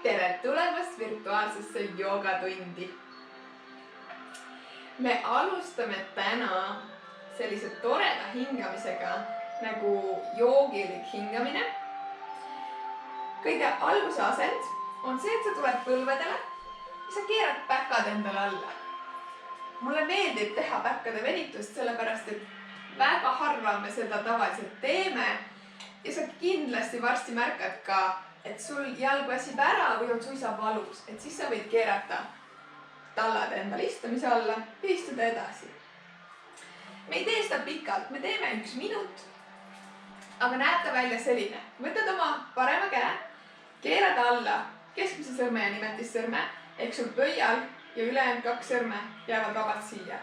Tere tulemast virtuaalsesse joogatundi. Me alustame täna sellise toreda hingamisega nagu joogilik hingamine. Kõige alguse asend on see, et sa tuled põlvedele ja sa keerad päkad endale alla. Mulle meeldib teha päkkade venitust, sellepärast et väga harva me seda tavaliselt teeme ja sa kindlasti varsti märkad ka, et sul jalg väsib ära või on suisa valus, et siis sa võid keerata tallad endale istumise alla ja istuda edasi. Me ei tee seda pikalt, me teeme 1 minut, aga näeb ta välja selline. Võtad oma parema käe, keerad alla keskmise sõrme ja nimetissõrme, ehk sul pöial ja ülejäänud 2 sõrme jäävad vabalt siia.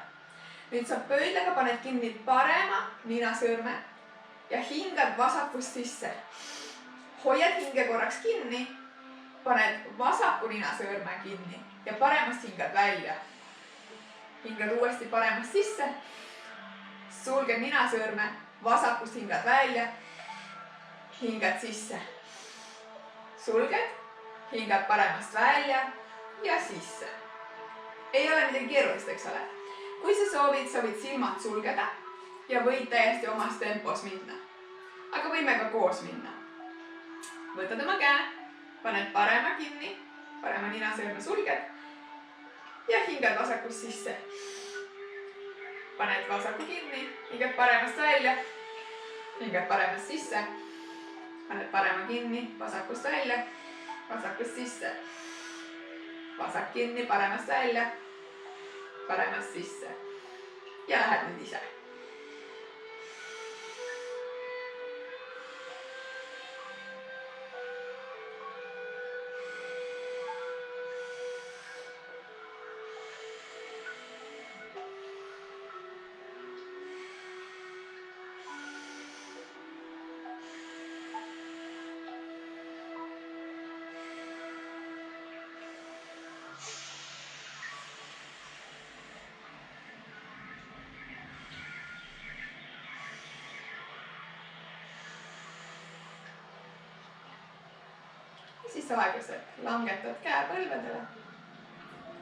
Nüüd sa pöidlaga paned kinni parema ninasõrme ja hingad vasakust sisse. Hoiad hinge korraks kinni, paned vasaku ninasõrme kinni ja paremast hingad välja. Hingad uuesti paremast sisse, sulged ninasõrme, vasakust hingad välja, hingad sisse. Sulged, hingad paremast välja ja sisse. Ei ole midagi keerulist, eks ole. Kui sa soovid, sa võid silmad sulgeda ja võid täiesti omas tempos minna. Aga võime ka koos minna. Võtad oma käe, paned parema kinni, parema ninasõrme sulged ja hingad vasakust sisse. Paned vasaku kinni, hingad paremast välja, hingad paremast sisse. Paned parema kinni, vasakust välja, vasakust sisse. Vasak kinni, paremast välja, paremast sisse. Ja lähed nüüd ise. Siis aeglaselt langetad käe põlvedele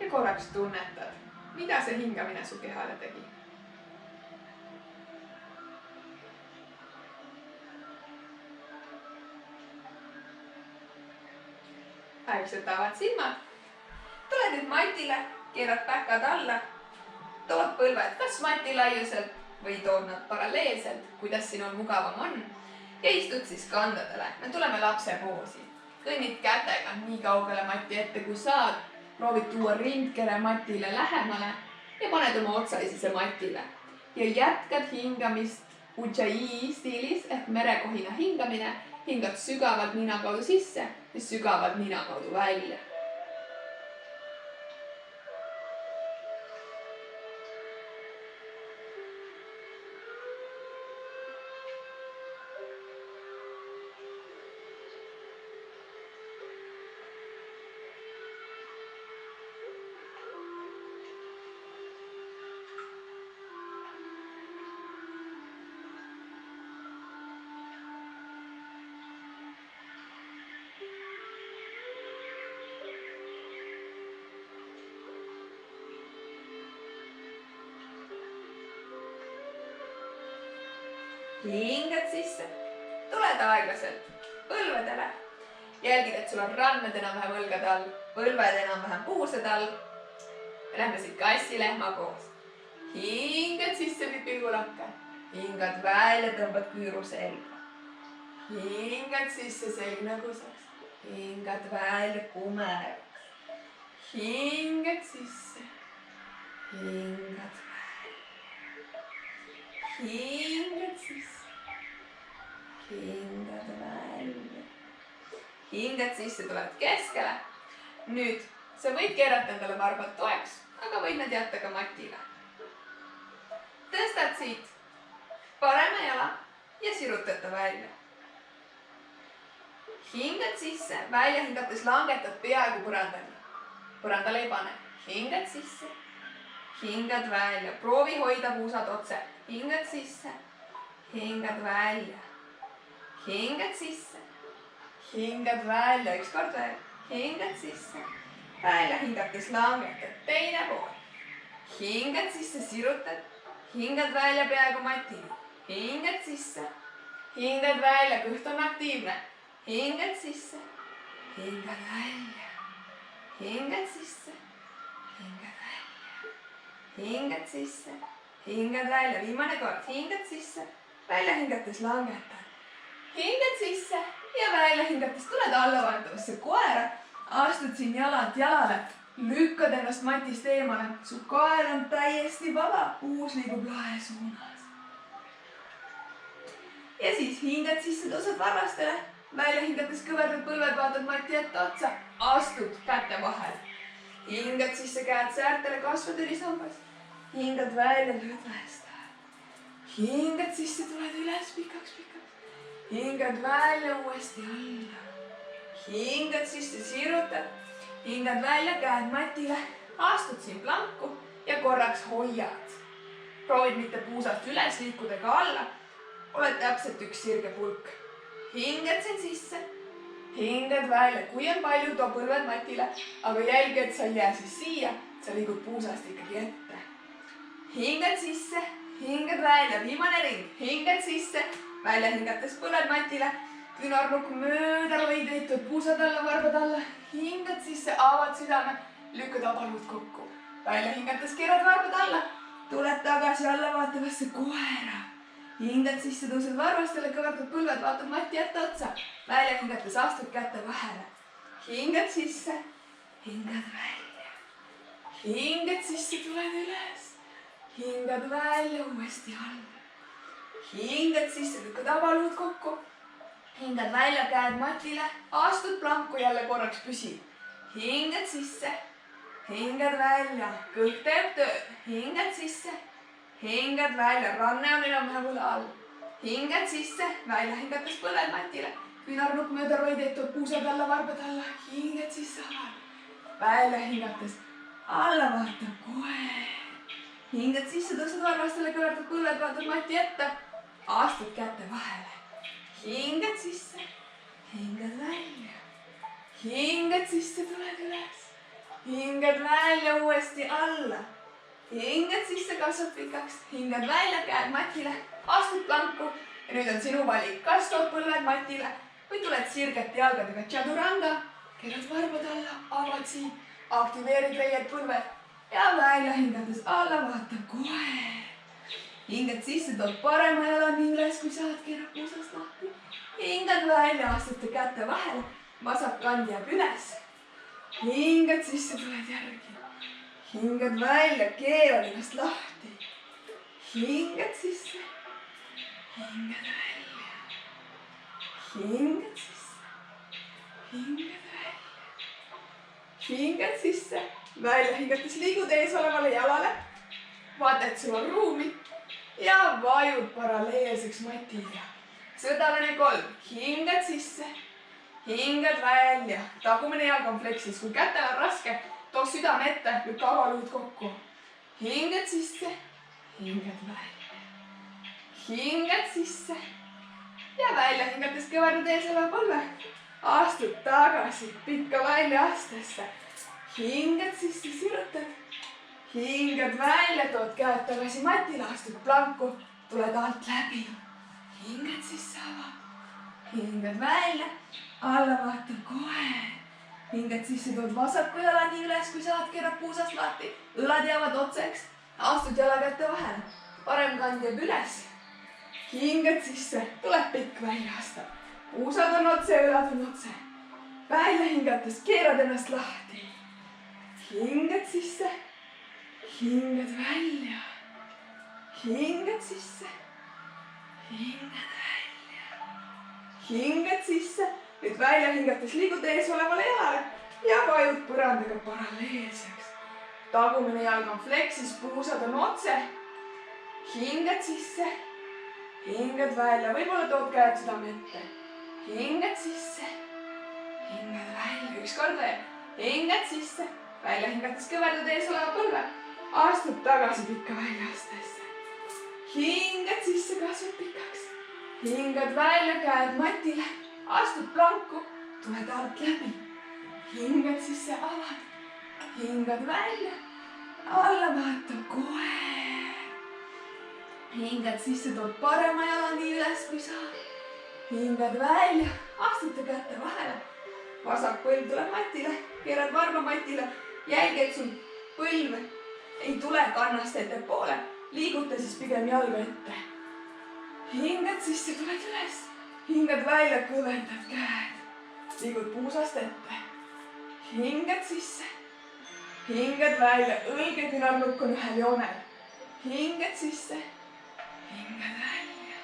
ja korraks tunnetad, mida see hingamine su kehale tegi. Aeglaselt avad silmad, tuled nüüd matile, keerad päkad alla, tood põlved kas mati laiuselt või tood nad paralleelselt, kuidas sinul mugavam on ja istud siis kandadele. Me tuleme lapse poosi. Kõnnid kätega nii kaugele mati ette, kui saad. Proovid tuua rindkere matile lähemale ja paned oma otsaisise matile. Ja jätkad hingamist Ujjayi stiilis ehk merekohina hingamine. Hingad sügavalt nina kaudu sisse ja sügavalt nina kaudu välja. Hingad sisse, tuled aeglaselt põlvedele, jälgid, et sul on randmed enam-vähem õlgade all, põlved enam-vähem puused all. Lähme siit kassilehma koos. Hingad sisse pipilgulakke, hingad välja, tõmbad küüru selga. Hingad sisse selg nõgusaks, hingad välja kumeraks. Hingad sisse, hingad välja. Hingad sisse, hingad välja. Hingad sisse, tuled keskele. Nüüd sa võid keerata endale varbad toeks, aga võid nad jätta ka matile. Tõstad siit parema jala ja sirutad ta välja. Hingad sisse, välja hingates langetad peaaegu põrandani. Põrandale ei pane. Hingad sisse, hingad välja. Proovi hoida puusad otse. Hingad sisse, hingad välja. Hingad sisse, hingad välja. Üks kord veel. hingad sisse, välja hingates langetad teine pool. Hingad sisse, sirutad, hingad välja peaaegu matini. Hingad sisse, hingad välja, kõht on aktiivne. Hingad sisse, hingad välja, hingad sisse, hingad välja, hingad sisse, hingad välja. Viimane kord, hingad sisse, välja hingates langetad. Hingad sisse ja välja hingates tuled allavanduvasse koera. Astud siin jalalt jalale, lükkad ennast matist eemale. Su kael on täiesti vaba, puus liigub lae suunas. Ja siis hingad sisse, tõused varvastele. Välja hingates kõverdad põlved, vaatad mati ette otsa. Astud käte vahel. Hingad sisse, käed säärtele, kasvad erisambas. Hingad välja, lööd väesta. Hingad sisse, tuled üles pikaks. Hingad välja, uuesti alla. Hingad sisse, sirutad. Hingad välja, käed matile. Astud siin planku ja korraks hoiad. Proovid mitte puusast üles liikuda ega alla. Oled täpselt üks sirge pulk. Hingad siin sisse. Hingad välja. Kui on palju, too põlved matile. Aga jälgi, et sa ei jää siis siia. Sa liigud puusast ikkagi ette. Hingad sisse. Hingad välja. Viimane ring. Hingad sisse. Välja hingates põled matile, küünarnukk mööda roideid, tood puusad alla, varbad alla, hingad sisse, avad südame, lükkad abaluud kokku. Välja hingates keerad varbad alla, tuled tagasi alla vaatavasse koera. Hingad sisse, tõused varvastele, kõverdad põlved, vaatad mati ette otsa. Välja hingates astud käte vahele. Hingad sisse, hingad välja. Hingad sisse, tuled üles. Hingad välja, uuesti alla. Hingad sisse, lükkad abaluud kokku. Hingad välja, käed matile, astud planku, jälle korraks püsi. Hingad sisse, hingad välja, kõht teeb tööd. Hingad sisse, hingad välja, ranne on enam-vähem õla all. Hingad sisse, välja hingates põled matile. Küünarnukk mööda roideid, tood puusad alla, varbad alla. Hingad sisse, avad. Välja hingates, alla vaatab koer. Hingad sisse, tõused varvastele, kõverdad põlved, vaatad mati ette. Astud käte vahele. Hingad sisse, hingad välja. Hingad sisse, tuled üles. Hingad välja, uuesti alla. Hingad sisse, kasvad pikaks. Hingad välja, käed matile. Astud planku. Ja nüüd on sinu valik. Kas tood põlved matile või tuled sirgete jalgadega tšaduranga. Keerad varbad alla, avad siin. Aktiveerid reied põlved. Ja välja hingades alla vaatab koer. Hingad sisse, tood parema jala nii üles, kui saad, keerab puusast lahti. Hingad välja, astute käte vahele, vasak kand jääb üles. Hingad sisse, tuled järgi. Hingad välja, keerad ennast lahti. Hingad sisse, hingad välja. Hingad sisse, hingad välja. Hingad sisse, välja hingates liigud ees olevale jalale. Vaata, et sul on ruumi. Ja vajud paralleelseks matiga. Sõdalane 3. Hingad sisse. Hingad välja. Tagumine jalg on fleksis. Kui kätel on raske, too südame ette, lükka avaluud kokku. Hingad sisse. Hingad välja. Hingad sisse. Ja välja hingates kõverdad ees oleva põlve. Astud tagasi pikka välja astesse. Hingad sisse, sirutad. Hingad välja, tood käed tagasi matile, astud planku, tuled alt läbi. Hingad sisse, avad. Hingad välja, alla vaatab koer. Hingad sisse, tood vasaku jala nii üles, kui saad, keerad puusast lahti. Õlad jäävad otseks, astud jalakäte vahele. Parem kand jääb üles. Hingad sisse, tuleb pikk välja asta. Puusad on otse, õlad on otse. Välja hingates, keerad ennast lahti. Hingad sisse. Hingad välja. Hingad sisse. Hingad välja. Hingad sisse. Nüüd välja hingates liigud ees olevale jalale ja vajud põrandaga paralleelseks. Tagumine jalg on fleksis, puusad on otse. Hingad sisse. Hingad välja. Võib-olla tood käed südame ette. Hingad sisse. Hingad välja. Üks kord veel. Hingad sisse. Välja hingates kõverdad ees oleva põlve. Astud tagasi pikka väljastesse. Hingad sisse, kasvad pikaks. Hingad välja, käed matile. Astud planku, tuled alt läbi. hingad sisse, avad, hingad välja, alla vaatab koer. hingad sisse, tood parema jala nii üles kui saad. hingad välja, astute käte vahele. vasak põlv tuleb matile, keerad varba matile, jälgi, et sul põlv ei tule kannast ettepoole. liiguta siis pigem jalga ette. hingad sisse, tuled üles, hingad välja, kõverdad käed. liigud puusast ette. hingad sisse, hingad välja, õlgeküünarnukk on ühel joonel. hingad sisse, hingad välja,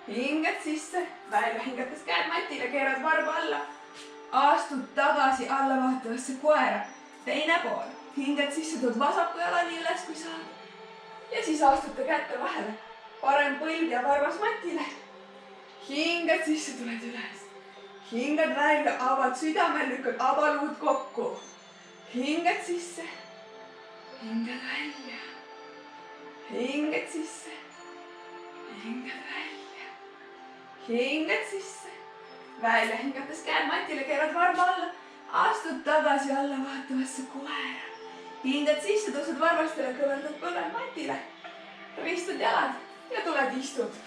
hingad sisse, välja, hingates käed matile, keerad varba alla. astud tagasi alla vaatavasse koera. teine pool, hingad sisse, tood vasaku jala nii üles kui saad. ja siis astute käte vahele, parem põlv ja varvas matile. hingad sisse, tuled üles. hingad välja, avad südame, lükkad avaluud kokku. hingad sisse, hingad välja, hingad sisse, hingad välja, hingad sisse, välja, hingates käed matile, keerad varba alla, astud tagasi alla vaatavasse koera. hingad sisse, tõused varvastele, kõverdad põlved matile, ristud jalad ja tuled istud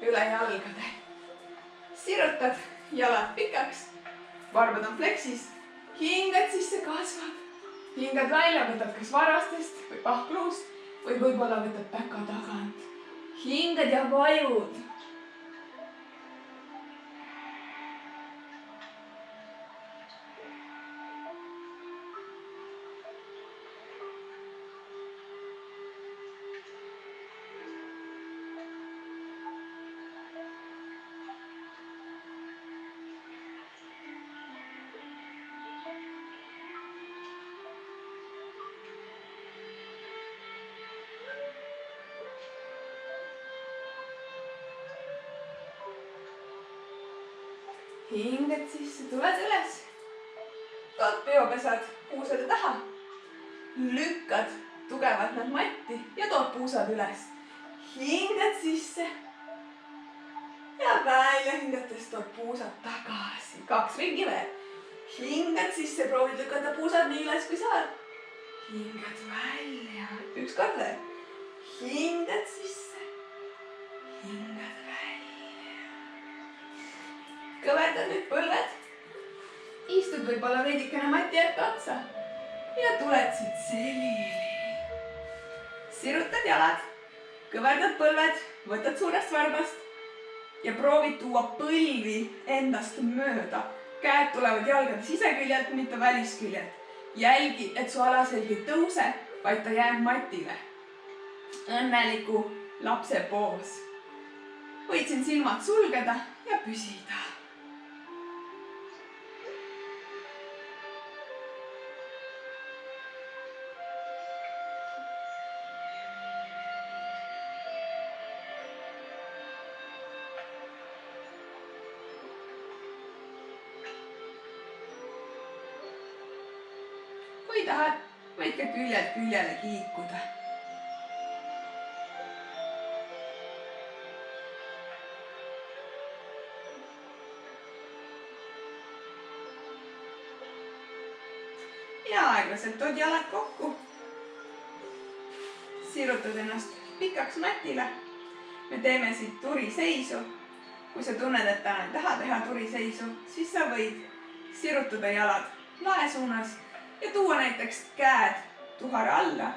üle jalgade. sirutad jalad pikaks, varbad on fleksis, hingad sisse, kasvab, hingad välja, võtad kas varastest või pahkluust või võib-olla võtad päka tagant. hingad ja vajud. hingad sisse, tuled üles, tood peopesad puusade taha, lükkad tugevalt nad matti ja tood puusad üles. hingad sisse ja välja hingates tood puusad tagasi, 2 ringi veel. hingad sisse, proovid lükata puusad nii üles kui saad. hingad välja, 1 kord veel. hingad sisse, hingad välja. kõverdad nüüd põlved, istud võib-olla veidikene mati ette otsa ja tuled siit selili. sirutad jalad, kõverdad põlved, võtad suurest varbast ja proovid tuua põlvi endast mööda. käed tulevad jalgade siseküljelt, mitte välisküljelt. jälgi, et su alaselg ei tõuse, vaid ta jääb matile. õnneliku lapse poos. võid siin silmad sulgeda ja püsida. kui tahad, võid ka küljelt küljele kiikuda. ja aeglaselt tood jalad kokku. sirutad ennast pikaks matile. me teeme siit turiseisu. kui sa tunned, et täna ei taha teha turiseisu, siis sa võid sirutada jalad lae suunas ja tuua näiteks käed tuhara alla.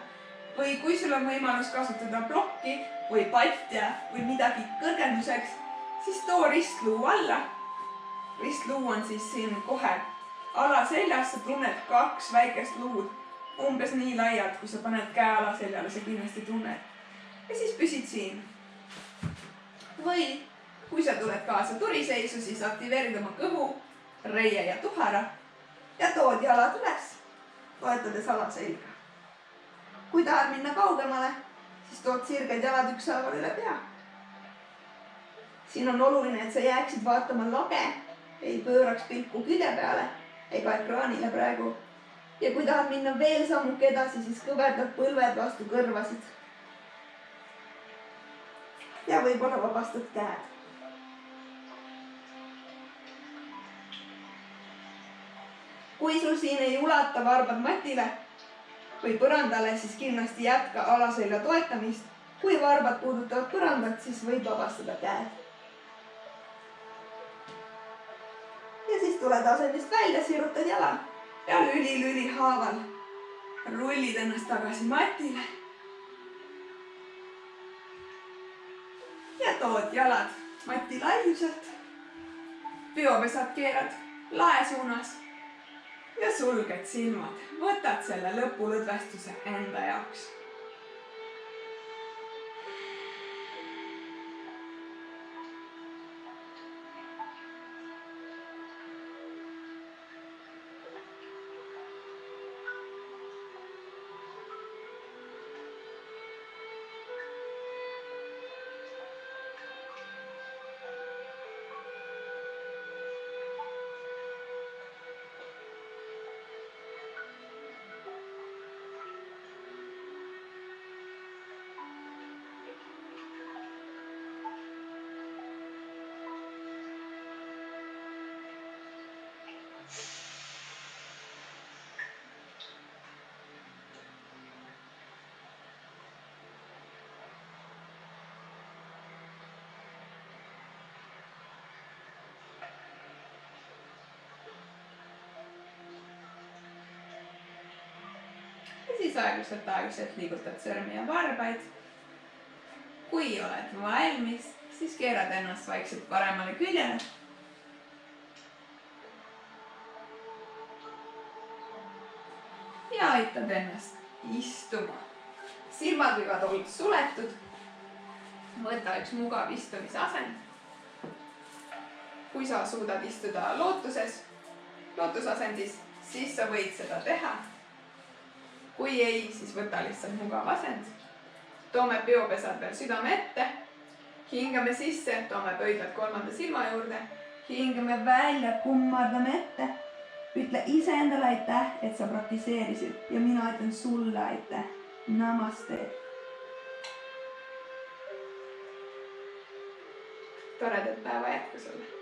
või kui sul on võimalus kasutada plokki või patja või midagi kõrgenduseks, siis too ristluu alla. ristluu on siis siin kohe alaseljas, sa tunned 2 väikest luud umbes nii laialt, kui sa paned käe alaseljale, sa kindlasti tunned. ja siis püsid siin. või kui sa tuled kaasa turiseisu, siis aktiveerid oma kõhu, reie ja tuhara ja tood jalad üles, toetades alaselga. kui tahad minna kaugemale, siis tood sirged jalad ükshaaval üle pea. siin on oluline, et sa jääksid vaatama lage, ei pööraks pilku külje peale ega ekraanile praegu. ja kui tahad minna veel sammuke edasi, siis kõverdad põlved vastu kõrvasid. ja võib-olla vabastad käed. kui sul siin ei ulata varbad matile või põrandale, siis kindlasti jätka alaselja toetamist. Kui varbad puudutavad põrandat, siis võib vabastada käed. Ja siis tuled asendist välja, sirutad jala ja lüli haaval rullid ennast tagasi matile. Ja tood jalad mati laiuselt. Peopesad keerad lae suunas ja sulged silmad. Võtad selle lõpulõdvestuse enda jaoks. Siis aeglaselt liigutad sõrmi ja varbaid. Kui oled valmis, siis keerad ennast vaikselt paremale küljele. Ja aitad ennast istuma. Silmad võivad olla suletud. Võta üks mugav istumise asend. Kui sa suudad istuda lootusasendis, siis sa võid seda teha. Kui ei, siis võta lihtsalt mugav asend. Toome peopesad veel südame ette. Hingame sisse, toome pöidlad kolmanda silma juurde. Hingame välja, kummardame ette. Ütle iseendale aitäh, et sa praktiseerisid ja mina ütlen sulle aitäh. Namaste. Toredat päeva jätku sulle.